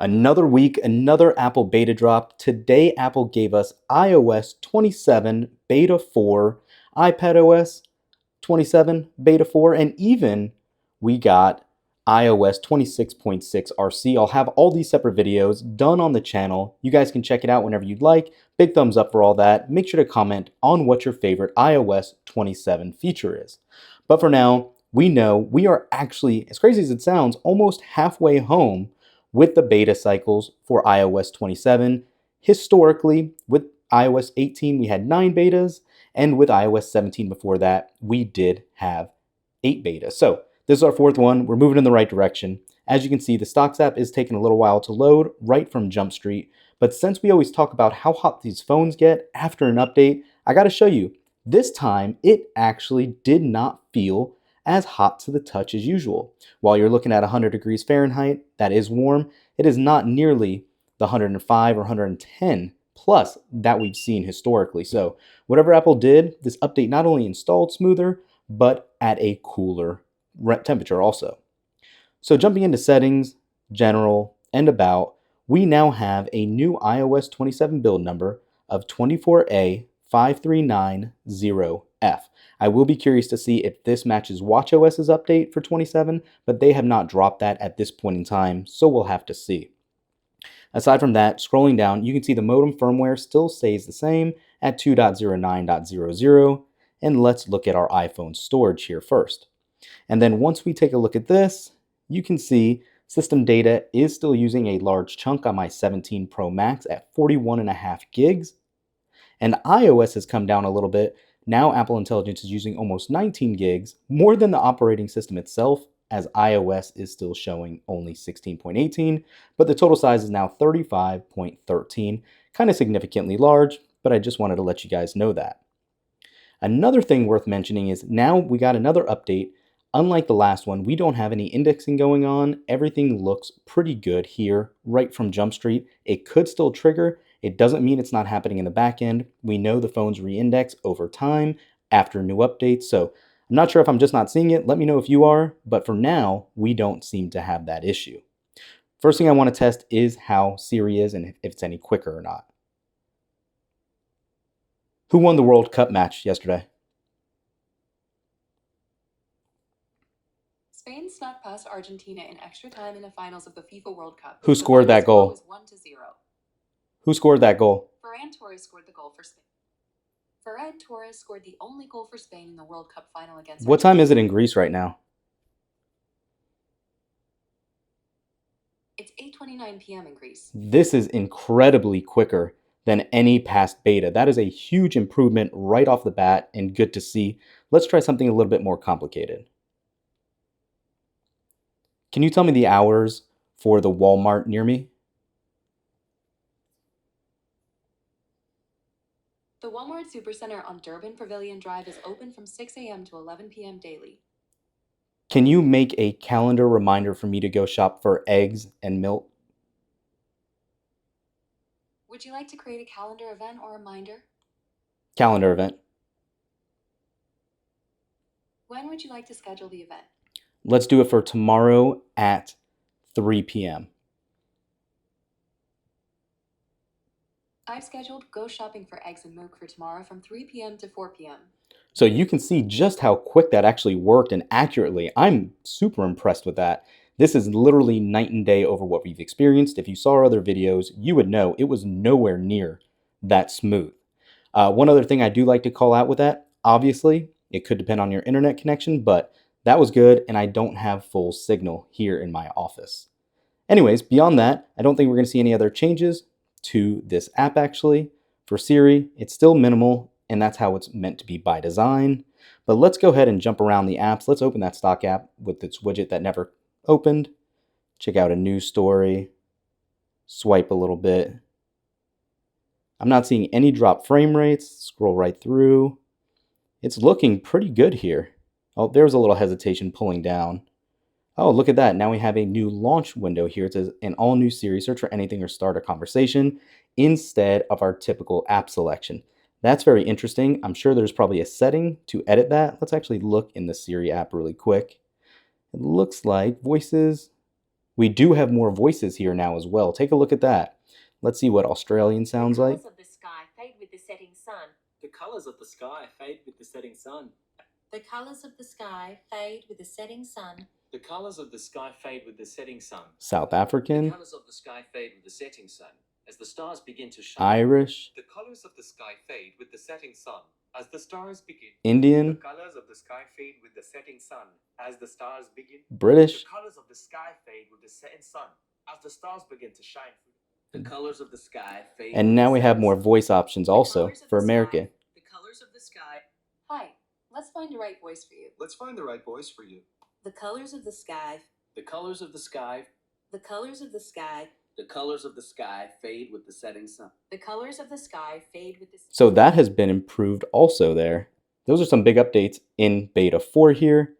Another week, another Apple beta drop. Today, Apple gave us iOS 27 Beta 4, iPadOS 27 Beta 4, and even we got iOS 26.6 RC. I'll have all these separate videos done on the channel. You guys can check it out whenever you'd like. Big thumbs up for all that. Make sure to comment on what your favorite iOS 27 feature is. But for now, we know we are actually, as crazy as it sounds, almost halfway home with the beta cycles for iOS 27. Historically, with iOS 18, we had 9 betas, and with iOS 17 before that, we did have 8 betas. So this is our 4th one. We're moving in the right direction. As you can see, the Stocks app is taking a little while to load right from Jump Street. But since we always talk about how hot these phones get after an update, I got to show you. This time, it actually did not feel as hot to the touch as usual. While you're looking at 100 degrees Fahrenheit, that is warm, it is not nearly the 105 or 110 plus that we've seen historically. So whatever Apple did, this update not only installed smoother, but at a cooler temperature also. So jumping into settings, general, and about, we now have a new iOS 27 build number of 24A5390F. I will be curious to see if this matches watchOS's update for 27, but they have not dropped that at this point in time, so we'll have to see. Aside from that, scrolling down, you can see the modem firmware still stays the same at 2.09.00, and let's look at our iPhone storage here first. And then once we take a look at this, you can see system data is still using a large chunk on my 17 Pro Max at 41.5 gigs, and iOS has come down a little bit. Now Apple Intelligence is using almost 19 gigs, more than the operating system itself, as iOS is still showing only 16.18, but the total size is now 35.13, kind of significantly large, but I just wanted to let you guys know that. Another thing worth mentioning is now we got another update. Unlike the last one, we don't have any indexing going on. Everything looks pretty good here, right from Jump Street. It could still trigger. It doesn't mean it's not happening in the back end. We know the phones re-index over time after new updates, so I'm not sure if I'm just not seeing it. Let me know if you are, but for now, we don't seem to have that issue. First thing I want to test is how Siri is and if it's any quicker or not. Who won the World Cup match yesterday? Spain snuck past Argentina in extra time in the finals of the FIFA World Cup. Who scored that goal? Was 1-0. Who scored that goal? Ferran Torres scored the goal for Spain. Ferran Torres scored the only goal for Spain in the World Cup final against What time is it in Greece right now? It's 8:29 p.m. in Greece. This is incredibly quicker than any past beta. That is a huge improvement right off the bat and good to see. Let's try something a little bit more complicated. Can you tell me the hours for the Walmart near me? The Walmart Supercenter on Durban Pavilion Drive is open from 6 a.m. to 11 p.m. daily. Can you make a calendar reminder for me to go shop for eggs and milk? Would you like to create a calendar event or reminder? Calendar event. When would you like to schedule the event? Let's do it for tomorrow at 3 p.m. I've scheduled Go Shopping for Eggs and Milk for tomorrow from 3 p.m. to 4 p.m. So you can see just how quick that actually worked and accurately. I'm super impressed with that. This is literally night and day over what we've experienced. If you saw our other videos, you would know it was nowhere near that smooth. One other thing I do like to call out with that, obviously, it could depend on your internet connection, but that was good, and I don't have full signal here in my office. Anyways, beyond that, I don't think we're going to see any other changes to this app actually. For Siri, it's still minimal, and that's how it's meant to be by design. But let's go ahead and jump around the apps. Let's open that stock app with its widget that never opened. Check out a news story. Swipe a little bit. I'm not seeing any drop frame rates. Scroll right through. It's looking pretty good here. Oh, there's a little hesitation pulling down. Oh, look at that. Now we have a new launch window here. It says an all new Siri, search for anything or start a conversation instead of our typical app selection. That's very interesting. I'm sure there's probably a setting to edit that. Let's actually look in the Siri app really quick. It looks like voices. We do have more voices here now as well. Take a look at that. Let's see what Australian sounds like. The colours of the sky fade with the setting sun. The colours of the sky fade with the setting sun. The colours of the sky fade with the setting sun. The colours of the sky fade with the setting sun. South African. The colours of the sky fade with the setting sun as the stars begin to shine. Irish. The colours of the sky fade with the setting sun as the stars begin. Indian. The colours of the sky fade with the setting sun as the stars begin. British. The colours of the sky fade with the setting sun as the stars begin to shine. The colours of the sky fade. And now we have more voice options also for America. The colours of the sky. Hi, let's find the right voice for you. Let's find the right voice for you. The colours of the sky. The colours of the sky. The colours of the sky. The colours of the sky fade with the setting sun. The colours of the sky fade with the. So that has been improved also there. Those are some big updates in beta 4 here.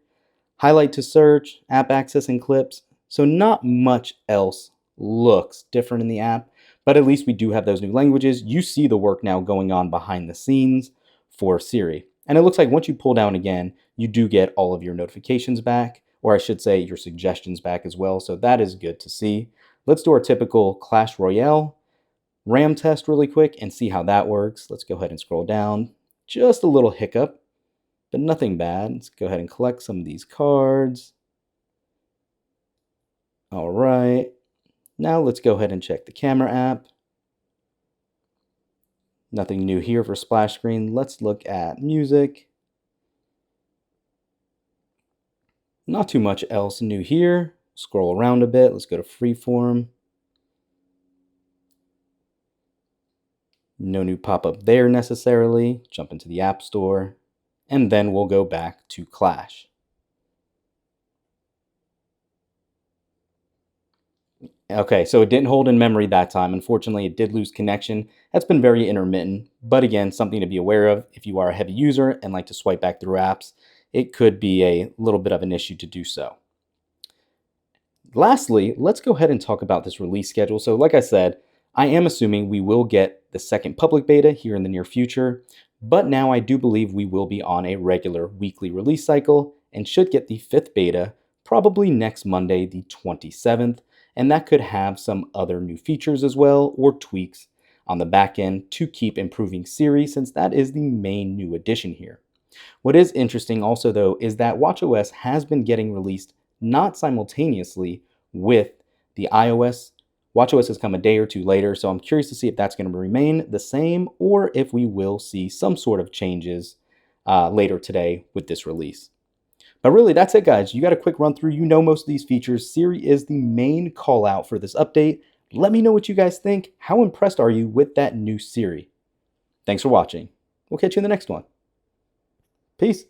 Highlight to search, app access and clips. So not much else looks different in the app, but at least we do have those new languages. You see the work now going on behind the scenes for Siri. And it looks like once you pull down again, you do get all of your notifications back, or I should say your suggestions back as well. So that is good to see. Let's do our typical Clash Royale RAM test really quick and see how that works. Let's go ahead and scroll down. Just a little hiccup, but nothing bad. Let's go ahead and collect some of these cards. All right. Now let's go ahead and check the camera app. Nothing new here for splash screen. Let's look at music. Not too much else new here. Scroll around a bit. Let's go to freeform. No new pop-up there necessarily. Jump into the App Store. And then we'll go back to Clash. Okay, so it didn't hold in memory that time. Unfortunately, it did lose connection. That's been very intermittent, but again, something to be aware of. If you are a heavy user and like to swipe back through apps, it could be a little bit of an issue to do so. Lastly, let's go ahead and talk about this release schedule. So like I said, I am assuming we will get the second public beta here in the near future, but now I do believe we will be on a regular weekly release cycle and should get the 5th beta probably next Monday, the 27th, and that could have some other new features as well or tweaks on the back end to keep improving Siri, since that is the main new addition here. What is interesting also though is that watchOS has been getting released not simultaneously with the iOS. watchOS has come a day or two later, so I'm curious to see if that's going to remain the same or if we will see some sort of changes later today with this release. But really, that's it, guys. You got a quick run through. You know most of these features. Siri is the main call out for this update. Let me know what you guys think. How impressed are you with that new Siri? Thanks for watching. We'll catch you in the next one. Peace.